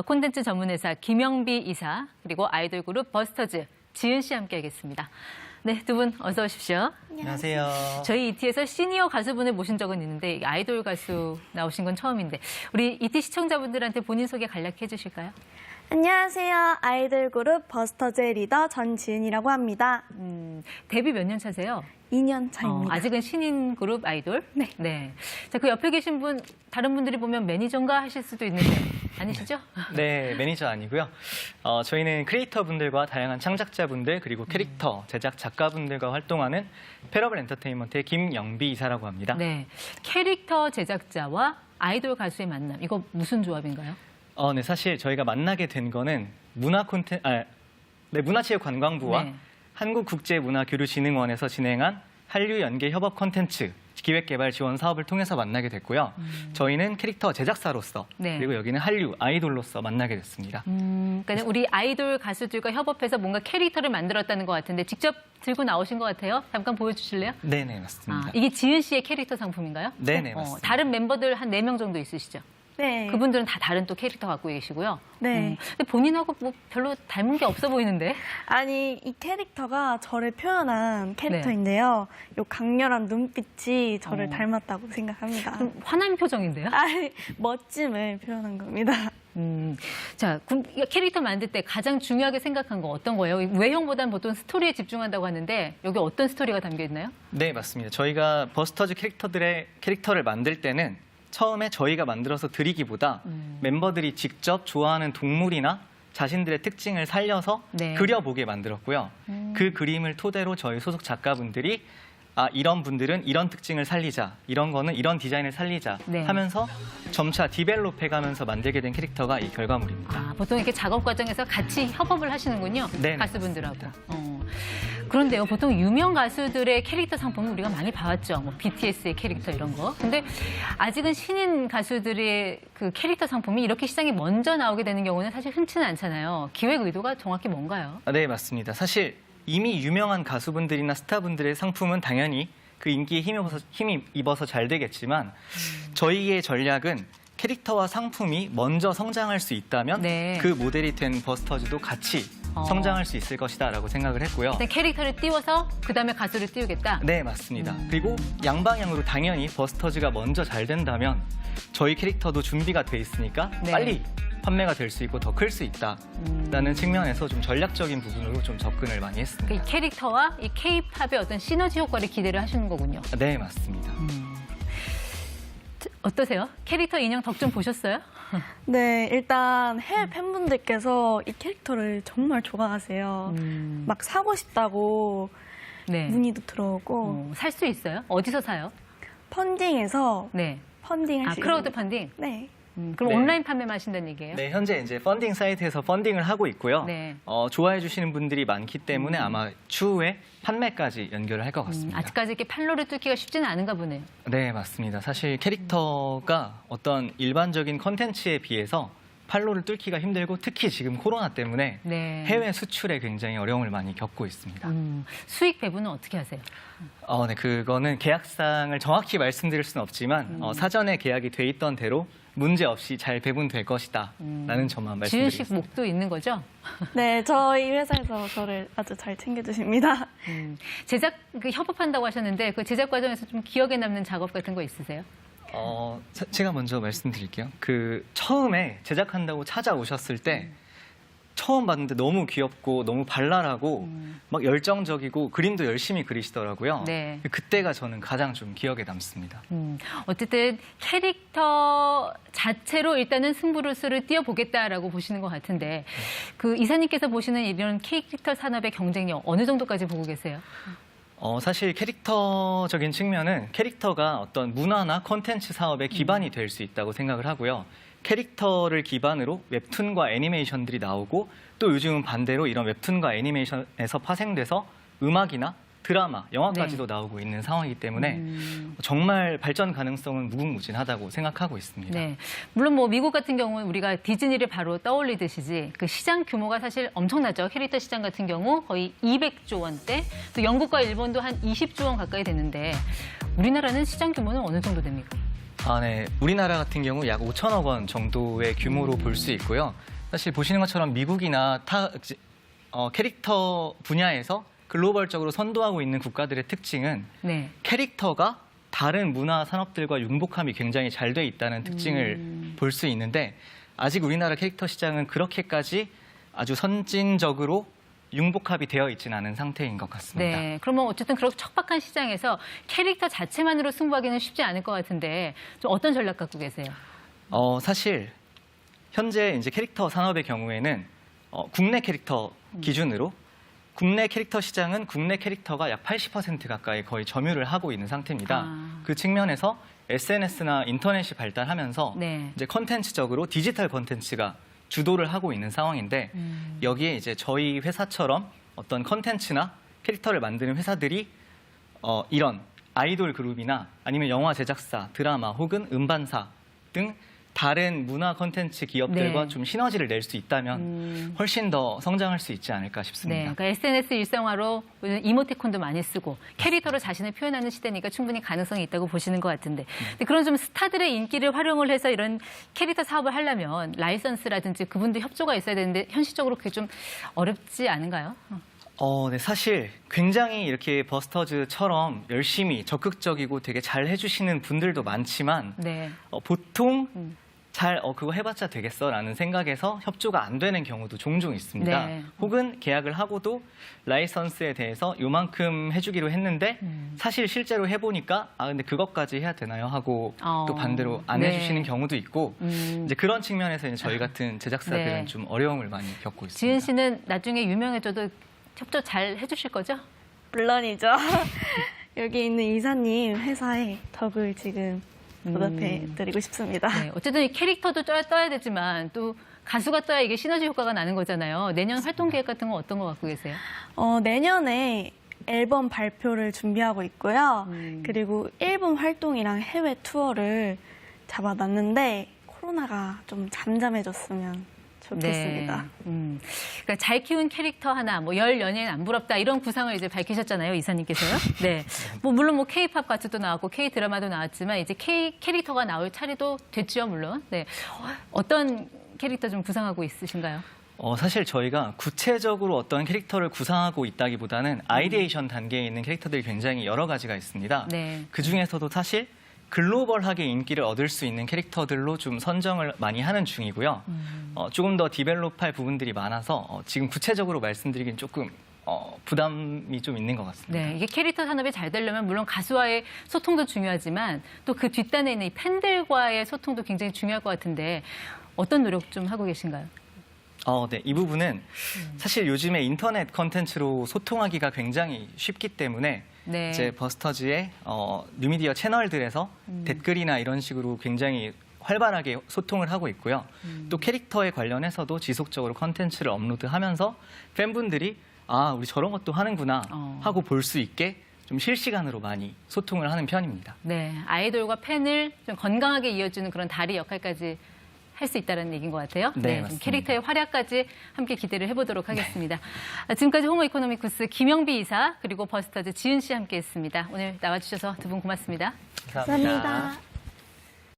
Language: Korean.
콘텐츠 전문회사 김영비 이사, 그리고 아이돌 그룹 버스터즈 지은 씨 함께하겠습니다. 네, 두 분 어서 오십시오. 안녕하세요. 저희 ET에서 시니어 가수분을 모신 적은 있는데 아이돌 가수 나오신 건 처음인데 우리 ET 시청자분들한테 본인 소개 간략히 해주실까요? 안녕하세요. 아이돌 그룹 버스터즈의 리더 전지은이라고 합니다. 데뷔 몇 년 차세요? 2년 차입니다. 아직은 신인 그룹 아이돌? 네. 자, 그 옆에 계신 분, 다른 분들이 보면 매니저인가 하실 수도 있는데 아니시죠? 네, 매니저 아니고요. 저희는 크리에이터분들과 다양한 창작자분들 그리고 캐릭터, 제작 작가분들과 활동하는 패러블 엔터테인먼트의 김영비 이사라고 합니다. 네. 캐릭터 제작자와 아이돌 가수의 만남, 이거 무슨 조합인가요? 네, 사실 저희가 만나게 된 거는 문화체육관광부와 네. 한국국제문화교류진흥원에서 진행한 한류 연계 협업 콘텐츠 기획개발 지원 사업을 통해서 만나게 됐고요. 저희는 캐릭터 제작사로서 네. 그리고 여기는 한류 아이돌로서 만나게 됐습니다. 그러니까 우리 아이돌 가수들과 협업해서 뭔가 캐릭터를 만들었다는 것 같은데 직접 들고 나오신 것 같아요. 잠깐 보여주실래요? 네네, 맞습니다. 이게 지은 씨의 캐릭터 상품인가요? 네네, 맞습니다. 다른 멤버들 한 4명 정도 있으시죠? 네. 그분들은 다 다른 또 캐릭터 갖고 계시고요. 네. 근데 본인하고 뭐 별로 닮은 게 없어 보이는데? 아니, 이 캐릭터가 저를 표현한 캐릭터인데요. 요 강렬한 눈빛이 저를 닮았다고 생각합니다. 좀 화난 표정인데요? 아니, 멋짐을 표현한 겁니다. 자, 캐릭터 만들 때 가장 중요하게 생각한 거 어떤 거예요? 외형보다는 보통 스토리에 집중한다고 하는데 여기 어떤 스토리가 담겨 있나요? 네, 맞습니다. 저희가 버스터즈 캐릭터를 만들 때는 처음에 저희가 만들어서 드리기보다 멤버들이 직접 좋아하는 동물이나 자신들의 특징을 살려서 네. 그려보게 만들었고요. 그 그림을 토대로 저희 소속 작가분들이 이런 분들은 이런 특징을 살리자, 이런 거는 이런 디자인을 살리자 네. 하면서 점차 디벨롭해가면서 만들게 된 캐릭터가 이 결과물입니다. 보통 이렇게 작업 과정에서 같이 협업을 하시는군요. 네, 가수분들하고. 맞습니다. 그런데요, 보통 유명 가수들의 캐릭터 상품은 우리가 많이 봐왔죠. 뭐 BTS의 캐릭터 이런 거. 근데 아직은 신인 가수들의 그 캐릭터 상품이 이렇게 시장에 먼저 나오게 되는 경우는 사실 흔치는 않잖아요. 기획 의도가 정확히 뭔가요? 네, 맞습니다. 사실 이미 유명한 가수분들이나 스타분들의 상품은 당연히 그 인기에 힘입어서 잘 되겠지만 저희의 전략은 캐릭터와 상품이 먼저 성장할 수 있다면 네. 그 모델이 된 버스터즈도 같이 성장할 수 있을 것이다 라고 생각을 했고요. 일단 캐릭터를 띄워서 그다음에 가수를 띄우겠다? 네, 맞습니다. 그리고 양방향으로 당연히 버스터즈가 먼저 잘 된다면 저희 캐릭터도 준비가 돼 있으니까 네. 빨리 판매가 될 수 있고 더 클 수 있다라는 측면에서 좀 전략적인 부분으로 좀 접근을 많이 했습니다. 이 캐릭터와 이 K-팝의 어떤 시너지 효과를 기대를 하시는 거군요. 네, 맞습니다. 어떠세요? 캐릭터 인형 덕 좀 보셨어요? 네, 일단 해외 팬분들께서 이 캐릭터를 정말 좋아하세요. 막 사고 싶다고 네. 문의도 들어오고 살 수 있어요? 어디서 사요? 펀딩해서 네. 펀딩할 수 크라우드 있는. 펀딩? 네. 그럼 네. 온라인 판매만 하신다는 얘기예요? 네, 현재 이제 펀딩 사이트에서 펀딩을 하고 있고요. 네. 좋아해 주시는 분들이 많기 때문에 아마 추후에 판매까지 연결을 할 것 같습니다. 아직까지 이렇게 판로를 뚫기가 쉽지는 않은가 보네요. 네, 맞습니다. 사실 캐릭터가 어떤 일반적인 컨텐츠에 비해서 판로를 뚫기가 힘들고 특히 지금 코로나 때문에 네. 해외 수출에 굉장히 어려움을 많이 겪고 있습니다. 수익 배분은 어떻게 하세요? 네, 그거는 계약상을 정확히 말씀드릴 수는 없지만 사전에 계약이 돼 있던 대로 문제 없이 잘 배분될 것이다 라는 점만 말씀드리겠습니다. 지은식 목도 있는 거죠? 네, 저희 회사에서 저를 아주 잘 챙겨주십니다. 제작 협업한다고 하셨는데 그 제작 과정에서 좀 기억에 남는 작업 같은 거 있으세요? 제가 먼저 말씀드릴게요. 처음에 제작한다고 찾아오셨을 때 처음 봤는데 너무 귀엽고 너무 발랄하고 막 열정적이고 그림도 열심히 그리시더라고요. 네. 그때가 저는 가장 좀 기억에 남습니다. 어쨌든 캐릭터 자체로 일단은 승부를 띄워보겠다라고 보시는 것 같은데 그 이사님께서 보시는 이런 캐릭터 산업의 경쟁력 어느 정도까지 보고 계세요? 사실 캐릭터적인 측면은 캐릭터가 어떤 문화나 콘텐츠 사업의 기반이 될 수 있다고 생각을 하고요. 캐릭터를 기반으로 웹툰과 애니메이션들이 나오고 또 요즘은 반대로 이런 웹툰과 애니메이션에서 파생돼서 음악이나 드라마, 영화까지도 나오고 있는 상황이기 때문에 정말 발전 가능성은 무궁무진하다고 생각하고 있습니다. 네, 물론 뭐 미국 같은 경우는 우리가 디즈니를 바로 떠올리듯이지 그 시장 규모가 사실 엄청나죠. 캐릭터 시장 같은 경우 거의 200조 원대, 또 영국과 일본도 한 20조 원 가까이 되는데 우리나라는 시장 규모는 어느 정도 됩니까? 네. 우리나라 같은 경우 약 5천억 원 정도의 규모로 볼 수 있고요. 사실 보시는 것처럼 미국이나 캐릭터 분야에서 글로벌적으로 선도하고 있는 국가들의 특징은 네. 캐릭터가 다른 문화 산업들과 융복함이 굉장히 잘 돼 있다는 특징을 볼 수 있는데 아직 우리나라 캐릭터 시장은 그렇게까지 아주 선진적으로 융복합이 되어 있지는 않은 상태인 것 같습니다. 네. 그러면 어쨌든 그렇게 척박한 시장에서 캐릭터 자체만으로 승부하기는 쉽지 않을 것 같은데 좀 어떤 전략 갖고 계세요? 사실 현재 이제 캐릭터 산업의 경우에는 국내 캐릭터 기준으로 국내 캐릭터 시장은 국내 캐릭터가 약 80% 가까이 거의 점유를 하고 있는 상태입니다. 그 측면에서 SNS나 인터넷이 발달하면서 네. 이제 컨텐츠적으로 디지털 컨텐츠가 주도를 하고 있는 상황인데 여기에 이제 저희 회사처럼 어떤 컨텐츠나 캐릭터를 만드는 회사들이 이런 아이돌 그룹이나 아니면 영화 제작사, 드라마 혹은 음반사 등 다른 문화 컨텐츠 기업들과 네. 좀 시너지를 낼 수 있다면 훨씬 더 성장할 수 있지 않을까 네. 싶습니다. 그러니까 SNS 일상화로 이모티콘도 많이 쓰고 캐릭터로 자신을 표현하는 시대니까 충분히 가능성이 있다고 보시는 것 같은데 근데 그런 좀 스타들의 인기를 활용을 해서 이런 캐릭터 사업을 하려면 라이선스라든지 그분들 협조가 있어야 되는데 현실적으로 그게 좀 어렵지 않은가요? 네, 사실 굉장히 이렇게 버스터즈처럼 열심히 적극적이고 되게 잘 해주시는 분들도 많지만 네. 보통 잘 그거 해봤자 되겠어라는 생각에서 협조가 안 되는 경우도 종종 있습니다. 네. 혹은 계약을 하고도 라이선스에 대해서 요만큼 해주기로 했는데 사실 실제로 해보니까 근데 그것까지 해야 되나요 하고 또 반대로 안 네. 해주시는 경우도 있고 이제 그런 측면에서 이제 저희 같은 제작사들은 네. 좀 어려움을 많이 겪고 있습니다. 지은 씨는 나중에 유명해져도 협조 잘 해주실 거죠? 물론이죠. 여기 있는 이사님 회사에 덕을 지금 보답해드리고 싶습니다. 네, 어쨌든 이 캐릭터도 떠야 되지만 또 가수가 떠야 이게 시너지 효과가 나는 거잖아요. 내년 활동 계획 같은 건 어떤 거 갖고 계세요? 내년에 앨범 발표를 준비하고 있고요. 그리고 일본 활동이랑 해외 투어를 잡아놨는데 코로나가 좀 잠잠해졌으면 좋겠습니다. 네. 그러니까 잘 키운 캐릭터 하나, 뭐 열 연예인 안 부럽다 이런 구상을 이제 밝히셨잖아요, 이사님께서요. 네. 물론 K-팝 가수도 나왔고 K 드라마도 나왔지만 이제 캐릭터가 나올 차례도 됐죠, 물론. 네. 어떤 캐릭터 좀 구상하고 있으신가요? 사실 저희가 구체적으로 어떤 캐릭터를 구상하고 있다기보다는 아이디에이션 단계에 있는 캐릭터들이 굉장히 여러 가지가 있습니다. 네. 그 중에서도 사실 글로벌하게 인기를 얻을 수 있는 캐릭터들로 좀 선정을 많이 하는 중이고요. 조금 더 디벨롭할 부분들이 많아서 지금 구체적으로 말씀드리긴 조금 부담이 좀 있는 것 같습니다. 네, 이게 캐릭터 산업이 잘 되려면 물론 가수와의 소통도 중요하지만 또 그 뒷단에 있는 이 팬들과의 소통도 굉장히 중요할 것 같은데 어떤 노력 좀 하고 계신가요? 네, 이 부분은 사실 요즘에 인터넷 컨텐츠로 소통하기가 굉장히 쉽기 때문에 네. 이제 버스터즈의 뉴미디어 채널들에서 댓글이나 이런 식으로 굉장히 활발하게 소통을 하고 있고요. 또 캐릭터에 관련해서도 지속적으로 컨텐츠를 업로드하면서 팬분들이 우리 저런 것도 하는구나 하고 볼 수 있게 좀 실시간으로 많이 소통을 하는 편입니다. 네, 아이돌과 팬을 좀 건강하게 이어주는 그런 다리 역할까지 할 수 있다는 얘기인 것 같아요. 네, 좀 맞습니다. 캐릭터의 활약까지 함께 기대를 해보도록 하겠습니다. 지금까지 호모 이코노미쿠스 김영비 이사 그리고 버스터즈 지은 씨 함께했습니다. 오늘 나와주셔서 두 분 고맙습니다. 감사합니다.